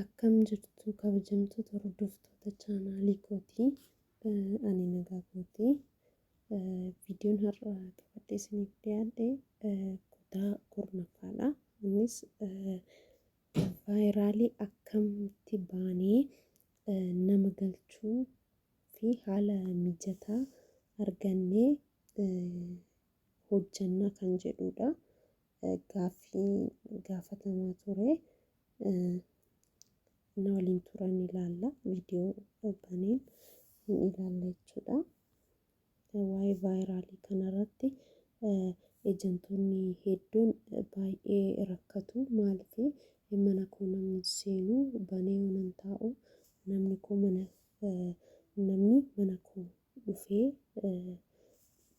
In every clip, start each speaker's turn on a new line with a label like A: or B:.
A: Akkam jirtu kabajamtoota hordoftoota chaanaalii kootii. Ani nagaa kootii. Viidiyoon har'a qabadhee isiniif dhiyaadhe kutaa kurnaffaadha. Innis vaayiraalii akkamitti baanee nama galchuu fi haala mijataa argannee hojjannaa kan jedhudha. Gaaffii gaafatamaa ture. Na waliin turan ilaalla. Viidiyoo baneen hin ilaalla jechuudha. Waa'ee vaayiraalii kanarratti ejantoonni hedduun baay'ee rakkatu. Maaliif mana koo namni seenuu banee waan taa'u namni mana koo dhufee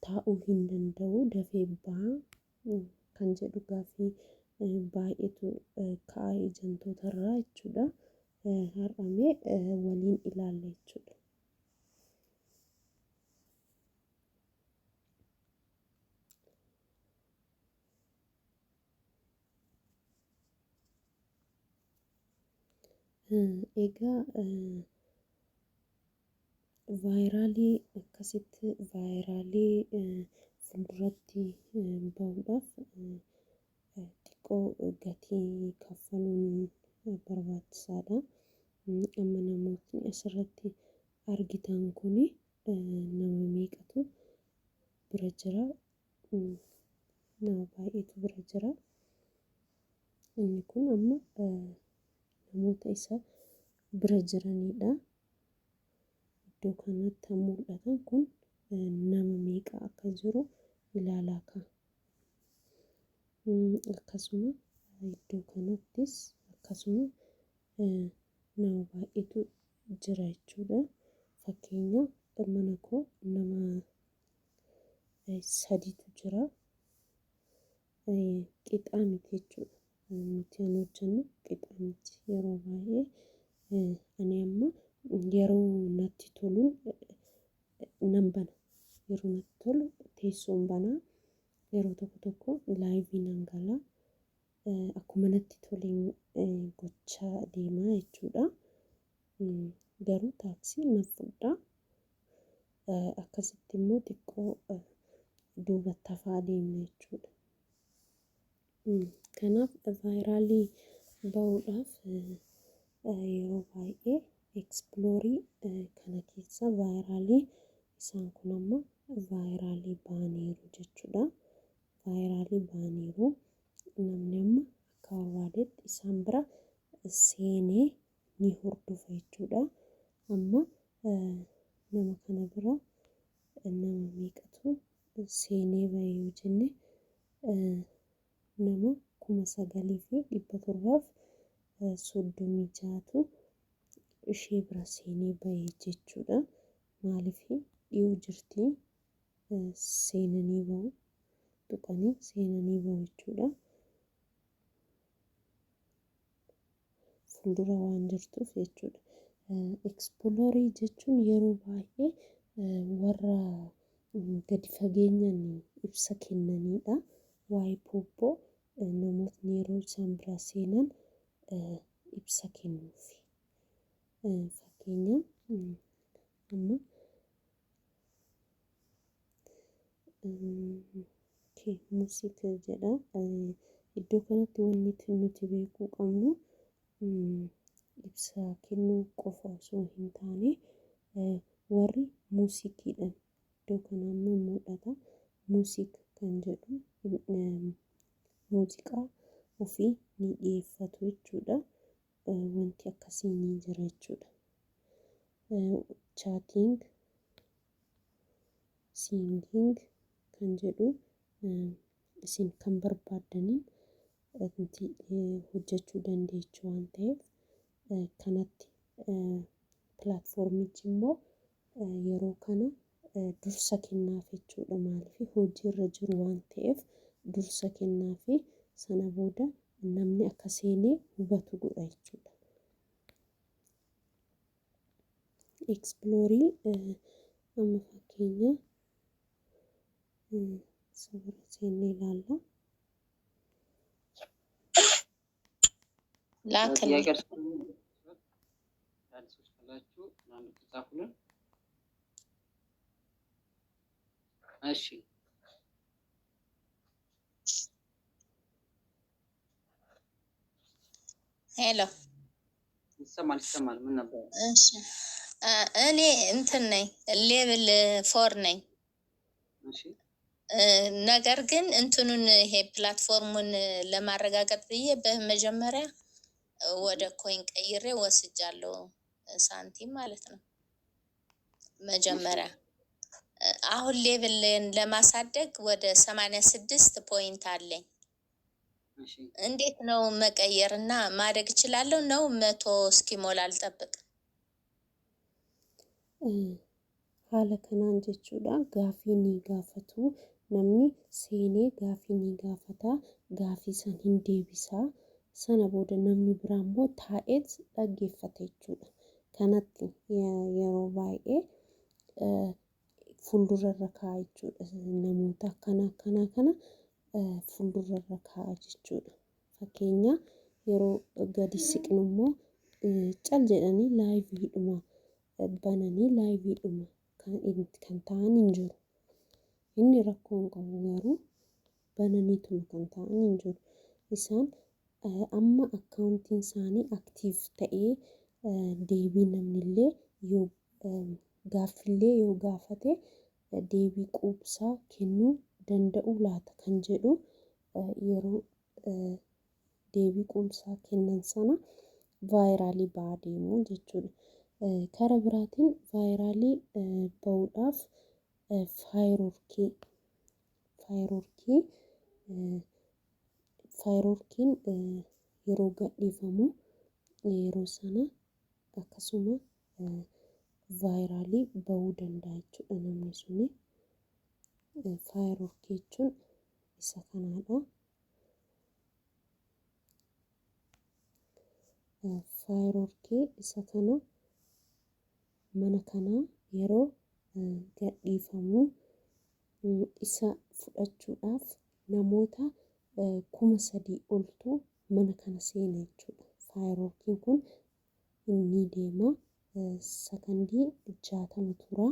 A: taa'uu hin danda'u dafee ba'a kan jedhu gaaffii baay'eetu ka'aa ejantootarraa jechuudha. Har'amee waliin ilaalla jechuudha. Egaa vaayiraalii akkasitti vaayiraalii fuulduratti bahuudhaaf xiqqoo gatii kaffaluun barbaachisaadha. Amma namootni asirratti argitan kun nama meeqatu bira jira? Nama baay'eetu bira jira. Inni kun amma namoota isa bira jiranidha. Iddoo kanatti mul'atan kun nama meeqa akka jiru ilaalaa ka'a. Akkasuma iddoo kanattis akkasuma nama baay'eetu jira jechuudha. Fakkeenyaaf mana koo nama sadiitu jira. Qixaa miti jechuudha. Nuti kan hojjennu qixaa miti yeroo baay'ee. Ani amma yeroo natti toluun nan bana. Yeroo natti tolu teessoon banaa. Yeroo tokko laayivii nan galaa. Akkuma natti toleen gochaa deemaa jechuudha. Garuu taaksii nan fudhaa. Akkasitti immoo xiqqoo duubatti hafaa deemna jechuudha. Kanaaf vaayiraalii bahuudhaaf yeroo baay'ee ekspiloorii kana keessa vaayiraalii isaan kun amma vaayiraalii ba'aniiru jechuudha. Vaayiraalii ba'aniiru namni amma akka barbaadetti isaan bira seenee ni hordofa jechuudha. Amma nama kana bira nama meeqatu seenee ba'e yoo jenne nama 9,736tu ishee bira seenee ba'e jechuudha. Maaliif dhiyoo jirti seenanii ba'u tuqanii seenanii ba'u jechuudha. Fuuldura waan jirtuuf jechuudha. Ekspiloorii jechuun yeroo baay'ee warra gadi fageenyaan ibsa kennanidha. Waa'ee pooppoo namootni yeroo isaan bira seenan ibsa kennuufi. Fakkeenyaaf amma muuziqaa jedha. Iddoo kanatti wanti nuti beekuu qabnu ibsa kennuu qofa osoo hin taane warri muuziqiidhaan iddoo kana ammoo mul'ata. Muuziqaa kan jedhu muuziqaa ofii ni dhiyeeffatu jechuudha. Wanti akkasii ni jira jechuudha. Chaating, siinging kan jedhu isin kan barbaadaniin hojjechuu dandeessu waan ta'eef kanatti pilaatfoormichi immoo yeroo kana dursa kennaaf jechuudha. Maaliif hojiirra jiru waan ta'eef dursa kennaafi sana booda namni akka seenee hubatu godha jechuudha. Ekspiloorii amma fakkeenya sabira seenee ilaalla.
B: Laakanii ከፈለጋችሁ ማለት ተጻፉልን። እሺ
C: ሄሎ
B: ይሰማል ምን ነበር?
C: እሺ እኔ እንትን ነኝ ሌቭል 4 ነኝ።
B: እሺ
C: ነገር ግን እንትኑን ይሄ ፕላትፎርሙን ለማረጋገጥ ብዬ በመጀመሪያ ወደ ኮይን ቀይሬ ወስጃለሁ፣ ሳንቲም ማለት ነው። መጀመሪያ አሁን ሌቭልን ለማሳደግ ወደ 86 ፖይንት አለኝ።
B: እሺ
C: እንዴት ነው መቀየር እና ማደግ እችላለሁ ነው? 100 እስኪሞላ አልጠብቅ?
A: haala kanaan jechuudha gaafii ni gaafatu namni seenee gaafii ni gaafata gaafii san hin deebisaa sana booda namni biraa immoo taa'eet dhaggeeffata jechuudha. Kanatti yeroo baay'ee fuuldurarra kaa'a jechuudha. Namoota kana fuuldurarra kaa'a jechuudha. Fakkeenya yeroo gadi siqnu immoo cal jedhanii laayiviidhuma bananii laayiviidhuma kan ta'an hin jiru. Inni rakkoo hin qabu garuu bananiituma kan ta'an hin jiru. Isaan amma akkaawuntiin isaanii aktiif ta'ee deebii namnillee yoo gaaffillee yoo gaafate deebii quubsaa kennuu danda'u laata kan jedhu yeroo deebii quubsaa kennan sana vaayiraalii ba'aa deemu jechuudha. Karaa biraatiin vaayiraalii ba'uudhaaf faayiroorkiin yeroo gadhiifamu yeroo sana akkasuma vaayiraalii ba'uu danda'a jechuudha namni suni. Faayiroorkii jechuun isa kanaadha. Faayiroorkii isa kana mana kanaa yeroo gadhiifamu isa fudhachuudhaaf namoota 3,000 oltu mana kana seena jechuudha. Faayiroorkiin kun inni deema sakandii 60 tura.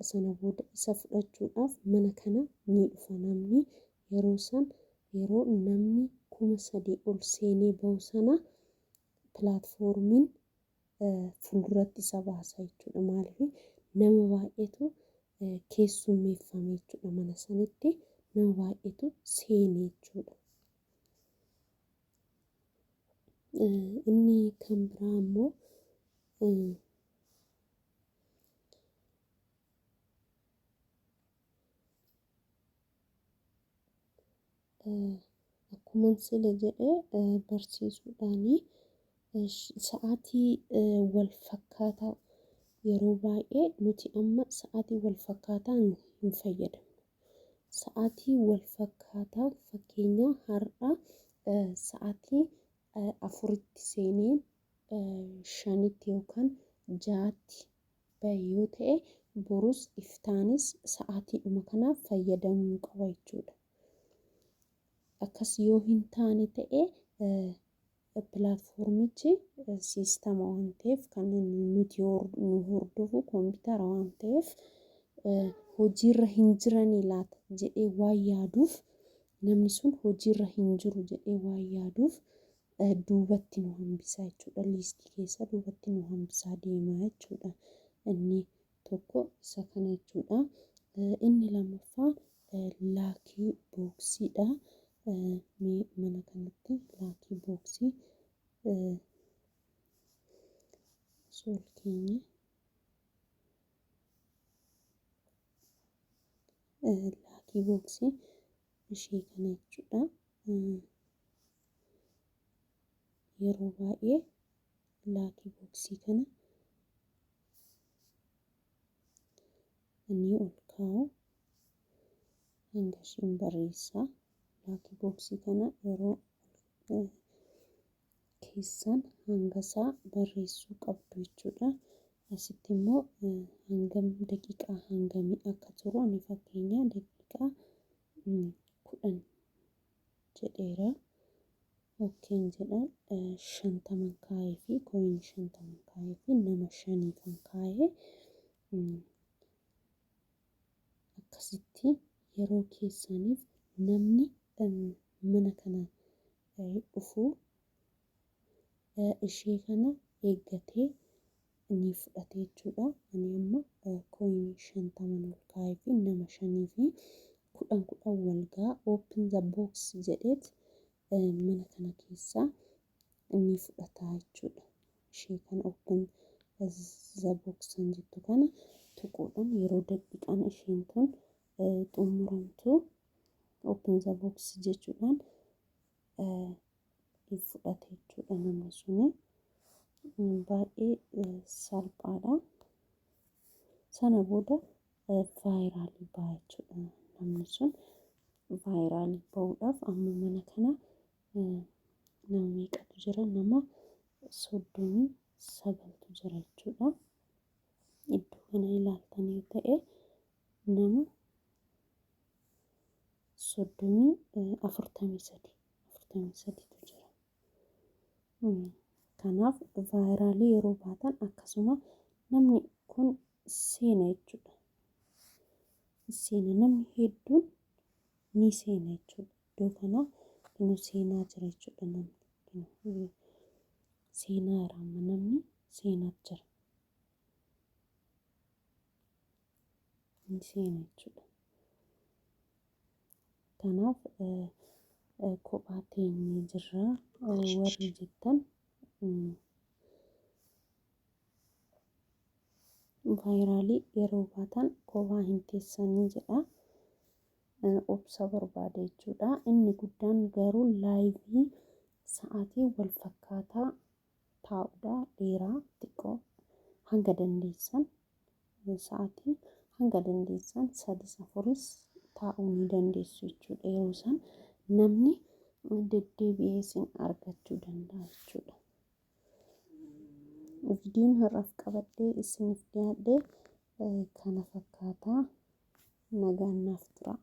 A: Sana booda isa fudhachuudhaaf mana kana ni dhufa namni yeroo namni 3,000 ol seenee bahu sana pilaatfoormiin fuulduratti isa baasa jechuudha. Maaliif nama baay'eetu keessummeeffame jechuudha. Mana sanitti nama baay'eetu seene jechuudha. Inni kan biraa immoo akkuma sila jedhee barsiisuudhaanii sa'aatii wal fakkaataa yeroo baay'ee nuti amma sa'aatii wal fakkaataa hin fayyadamnu. Sa'aatii wal fakkaataa fakkeenya har'a sa'aatii 4tti seeneen 5tti yookaan 6tti bahe yoo ta'e borus iftaanis sa'aatiidhuma kanaaf fayyadamuu qaba jechuudha. Akkas yoo hin taane ta'e pilaatfoormichi siistama waan ta'eef kan nuti nu hordofu koompitara waan ta'eef hojiirra hin jiranii laata jedhee waan yaaduuf namni sun hojiirra hin jiru jedhee waan yaaduuf duubatti nu hambisaa jechuudha. Liistii keessa duubatti nu hambisaa deemaa jechuudha. Inni tokko isa kana jechuudha. Inni lammaffaan laakii booksiidha. Mana kanatti laakii booksii sol keenya laakii booksii ishee kana jechuudha. Yeroo baay'ee laakii booksii kana inni ol kaa'u hanga isheen barreessaa. Laakii booksii kana yeroo keessan hangasaa barreessuu qabdu jechuudha. Asitti immoo hangam daqiiqaa hangamii akka turu ani fakkeenya daqiiqaa 10 jedheera. okkeen jedhan shantaman kaayee fi kooyinii shantaman kaayee fi nama shanii kan kaayee akkasitti yeroo keessaniif namni mana kana dhufu ishee kana eeggatee ni fudhate jechuudha. Ani amma kooyinii shantaman ol kaayee fi nama shanii fi kudhan wal gaa open the box jedheet mana kana keessaa ni fudhata jechuudha. Ishee kana open the box jettu kana tuquudhaan yeroo daqiiqaan isheen tun xumuramtu open the box jechuudhaan fudhate jechuudha. Namni suni baay'ee salphaadha. Sana booda vaayiraalii ba'a jechuudha. Namni sun vaayiraalii ba'uudhaaf amma mana kana nama meeqatu jira? Nama 39tu jira jechuudha. Iddoo kana ilaaltanii ta'e nama 43tu jira. Kanaaf vaayiraalii yeroo baatan akkasuma namni kun seena jechuudha. Seena namni hedduun ni seena jechuudha. Iddoo kana nu seenaa jira jechuudha. Namni seenaa irraa namni seenaa jira. Ni seena jechuudha. Kanaaf kophaa teenyee jirra warri jettan vaayiraalii yeroo baatan kophaa hin teessanii jedha. Obsa barbaada jechuudha. Inni guddaan garuu laayivii sa'aatii wal fakkaataa taa'uudha. Dheeraa xiqqoo hanga dandeessan sa'aatii hanga dandeessan 3-4 taa'uu ni dandeessu jechuudha. Yeroo isaan namni deddeebi'ee isin argachuu danda'a jechuudha. Viidiyoon har'aaf qabadhee isiniif dhiyaadhe kana fakkaataa. Nagaan naaf tura.